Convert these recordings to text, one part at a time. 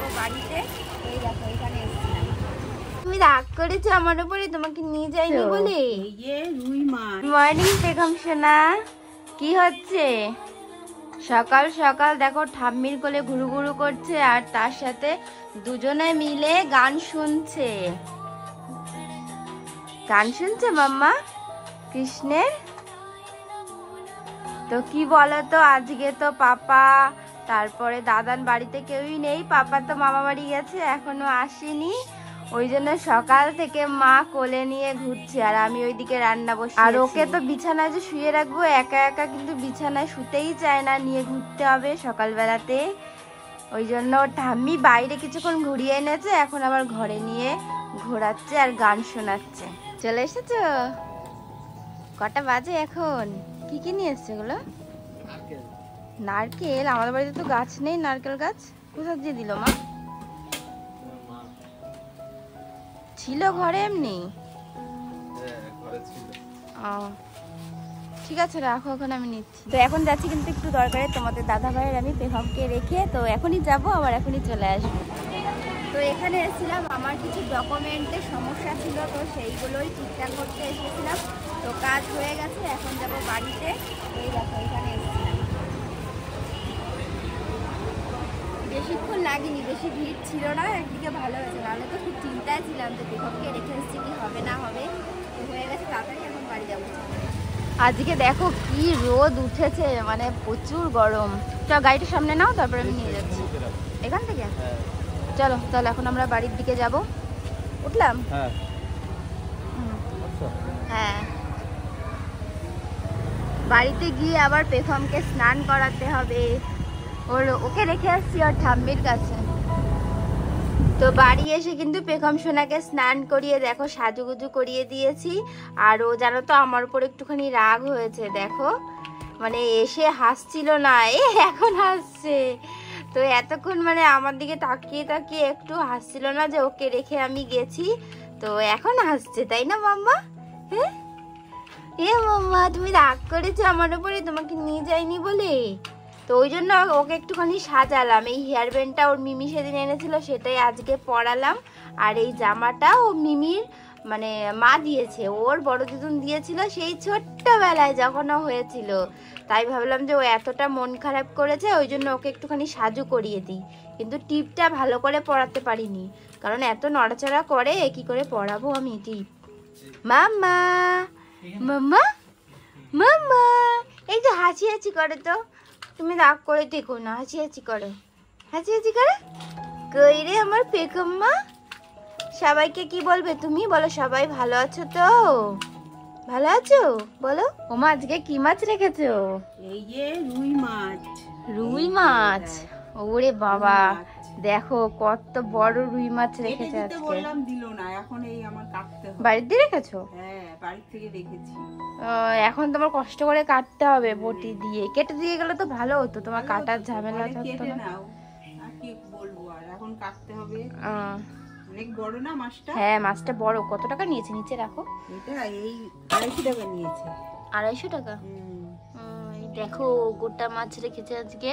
যাবো বাড়িতে। এই দেখো এখানে এসেছিলাম। তুমি রাগ করেছো আমার উপরে, তোমাকে নিয়ে যাইনি বলে? রুই মাছ। মর্নিং বেগম সোনা, কি হচ্ছে? সকাল সকাল দেখো ঠাম্মির কোলে ঘুরু ঘুরু করছে আর তার সাথে দুজনে মিলে গান শুনছে। গান শুনছে মাম্মা কৃষ্ণের। তো কি বলতো, আজকে তো পাপা তারপরে দাদান বাড়িতে কেউই নেই, পাপা তো মামা বাড়ি গেছে, এখনো আসেনি। ওই জন্য সকাল থেকে মা কোলে নিয়ে ঘুরছে আর আমি ওইদিকে রান্না বসে। আর ওকে তো বিছানায় যে শুয়ে রাখবো, একা একা কিন্তু বিছানায় শুতেই চায় না, নিয়ে ঘুরতে হবে সকালবেলাতে। ওই জন্য ঠাম্মি বাইরে কিছুক্ষণ ঘুরিয়ে এনেছে, এখন আবার ঘরে নিয়ে ঘোরাচ্ছে আর গান শোনাচ্ছে। চলে এসেছো? কটা বাজে এখন? কি কি নিয়ে এসছে এগুলো? নারকেল? আমাদের বাড়িতে তো গাছ নেই নারকেল গাছ, কোথা দিয়ে দিল মা? ছিল ঘরে এমনি? ঠিক আছে রাখো, এখন আমি নিচ্ছি। তো এখন যাচ্ছি কিন্তু একটু দরকারে তোমাদের দাদা ভাইয়ের আমি পেহমকে রেখে, তো এখনই যাব আবার এখনই চলে আসবো। তো এখানে এসেছিলাম, আমার কিছু ডকুমেন্টের সমস্যা ছিল, তো সেইগুলোই ঠিকঠাক করতে এসেছিলাম। তো কাজ হয়ে গেছে, এখন যাব বাড়িতে। এই দেখো এখানে এসেছিলাম, বেশিক্ষণ লাগেনি, বেশি ভিড় ছিল না, একদিকে ভালো হয়েছে, নাহলে তো খুব চিন্তায় ছিলাম যে পেহমকে রেখে এসেছি কি হবে না হবে। তো হয়ে গেছে, তাড়াতাড়ি এখন বাড়ি যাবো। আজকে দেখো কি রোদ উঠেছে, মানে প্রচুর গরম। চল গাড়িটা সামনে নাও, তারপরে আমি নিয়ে যাচ্ছি এখান থেকে। চলো তাহলে এখন আমরা বাড়ির দিকে যাব। উঠলাম? হ্যাঁ, বাড়িতে গিয়ে আবার পেখমকে স্নান করাতে হবে, ওকে রেখে আসছি ওর ঠাম্মির কাছে। তো বাড়ি এসে কিন্তু পেখম সোনাকে স্নান করিয়ে দেখো সাজুগুজু করিয়ে দিয়েছি। আর ও জানো তো আমার উপর একটুখানি রাগ হয়েছে, দেখো মানে এসে হাসছিল না, এখন হাসছে। তো এতক্ষণ মানে আমার দিকে তাকিয়ে তাকিয়ে একটু হাসছিল না যে ওকে রেখে আমি গেছি, তো এখন হাসছে, তাই না মাম্মা? হ্যাঁ মাম্মা, তুমি রাগ করেছো আমার উপরে, তোমাকে নিয়ে যাইনি বলে? তো ওই জন্য ওকে একটুখানি সাজালাম। এই হেয়ার ব্যান্ডটা ওর মিমি সেদিন এনেছিল, সেটাই আজকে পরালাম। আর এই জামাটা ও মিমির মানে মা দিয়েছে, ওর বড় দিদুন দিয়েছিল সেই ছোট্টবেলায় যখন ও হয়েছিল। তাই ভাবলাম যে ও এতটা মন খারাপ করেছে, ওই জন্য ওকে একটুখানি সাজু করিয়ে দিই। কিন্তু টিপটা ভালো করে পরাতে পারিনি, কারণ এত নড়াচড়া করে, কি করে পরাবো আমি টিপ। মাম্মা মাম্মা মাম্মা, এই যে হাসি হাসি করে, তো তুমি রাগ করে দেখো না, হাসি হাসি করো, হাসি হাসি করো। কই রে আমার পেখম্মা? সবাইকে কি বলবে তুমি? বলো সবাই ভালো আছো তো? ভালো আছো বলো। ওমা আজকে কি মাছ রেখেছো? এই যে রুই মাছ। রুই মাছ? ওরে বাবা, দেখো কত বড় রুই মাছ রেখেছে আজকে। বললাম দিল না, এখন এই আমার কাটতে হবে। বাড়িতে দিয়ে রেখেছো? হ্যাঁ, বাড়ি থেকে রেখেছি। এখন তোমার কষ্ট করে কাটতে হবে বটি দিয়ে, কেটে দিয়ে গেলে তো ভালো হতো, তোমার কাটার ঝামেলা থাকতো না। আর কি বলবো, আর এখন কাটতে হবে। অনেক বড় না মাছটা? হ্যাঁ মাছটা বড়। কত টাকা নিয়েছে নিচে রাখো? এটা এই 250 টাকা নিয়েছে। 250 টাকা? দেখো গোটা মাছ রেখেছে আজকে।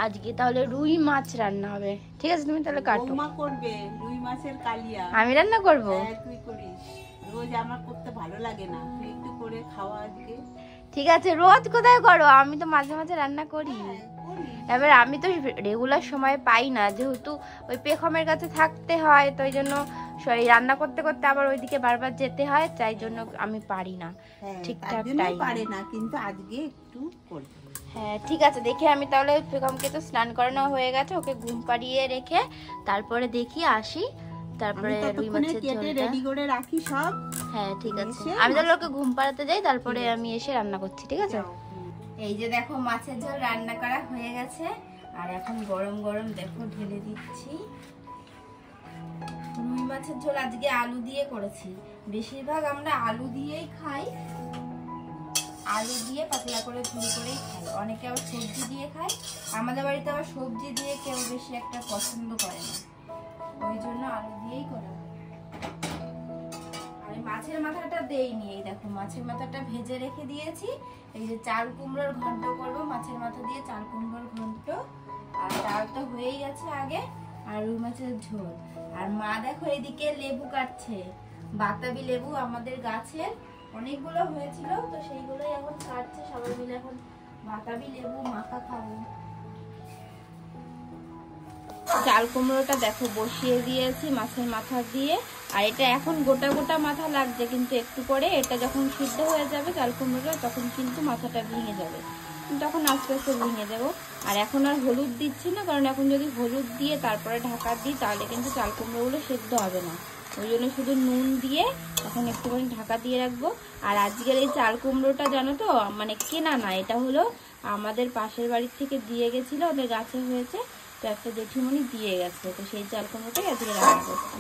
আজকে তাহলে রুই মাছ রান্না হবে। ঠিক আছে তুমি তাহলে কাটো। বৌমা করবে রুই মাছের কালিয়া। আমি রান্না করব? হ্যাঁ তুই করিস, রোজ আমার করতে ভালো লাগে না, তুই একটু করে খাওয়া আজকে। ঠিক আছে, রোজ কোথায় করো, আমি তো মাঝে মাঝে রান্না করি। এবার আমি তো রেগুলার সময় পাই না, যেহেতু ওই পেখমের কাছে থাকতে হয়, তো ওই জন্য রান্না করতে করতে আবার ওইদিকে বারবার যেতে হয়, তাই জন্য আমি পারি না ঠিকঠাক টাইম পারে না, কিন্তু আজকে একটু করব। হ্যাঁ ঠিক আছে, দেখি আমি তাহলে পেখমকে তো স্নান করানো হয়ে গেছে, ওকে ঘুম পাড়িয়ে রেখে তারপরে দেখি আসি, তারপরে রুই মাছের ঝোলটা রেডি করে রাখি সব। হ্যাঁ ঠিক আছে, আমি তাহলে ওকে ঘুম পাড়াতে যাই, তারপরে আমি এসে রান্না করছি। ঠিক আছে? এই যে দেখো মাছের ঝোল রান্না করা হয়ে গেছে, আর এখন গরম গরম দেখো ঢেলে দিচ্ছি। রুই মাছের ঝোল আজকে আলু দিয়ে করেছি, বেশিরভাগ আমরা আলু দিয়েই খাই, আলু দিয়ে পাতলা করে ঝুড়ি করেই খাই, অনেকে আবার সবজি দিয়ে খায়। আমাদের বাড়িতে আবার সবজি দিয়ে কেউ বেশি একটা পছন্দ করে না, ওই জন্য আলু দিয়েই করা হয়। আর মাছের মাথাটা দেইনি, এই দেখো মাছের মাথাটা ভেজে রেখে দিয়েছি। এই যে চাল কুমড়োর ঘন্ট করবো মাছের মাথা দিয়ে, চাল কুমড়োর ঘন্ট। আর ডাল তো হয়েই গেছে আগে, আর রুই মাছের ঝোল। আর মা দেখো এদিকে লেবু কাটছে, বাতাবি লেবু আমাদের গাছের অনেকগুলো হয়েছিল, তো সেইগুলোই এখন কাটছে সবাই মিলে। এখন বাতাবি লেবু মাখা খাবো। চাল কুমড়োটা দেখো বসিয়ে দিয়েছি মাছের মাথা দিয়ে, আর এটা এখন গোটা গোটা মাথা লাগছে, কিন্তু একটু পরে এটা যখন সিদ্ধ হয়ে যাবে চাল কুমড়োটা তখন কিন্তু মাথাটা ভেঙে যাবে, তখন আস্তে আস্তে ভেঙে দেবো। আর এখন আর হলুদ দিচ্ছি না, কারণ এখন যদি হলুদ দিয়ে তারপরে ঢাকা দিই তাহলে কিন্তু চাল কুমড়োগুলো সেদ্ধ হবে না, ওই জন্য শুধু নুন দিয়ে এখন একটুখানি ঢাকা দিয়ে রাখবো। আর আজকের এই চাল কুমড়োটা জানো তো মানে কেনা না, এটা হলো আমাদের পাশের বাড়ির থেকে দিয়ে গেছিল, ওদের গাছে হয়েছে, তো একটা জেঠিমণি দিয়ে গেছে, তো সেই চাল কুমড়োটাই আজকে রান্না করছি।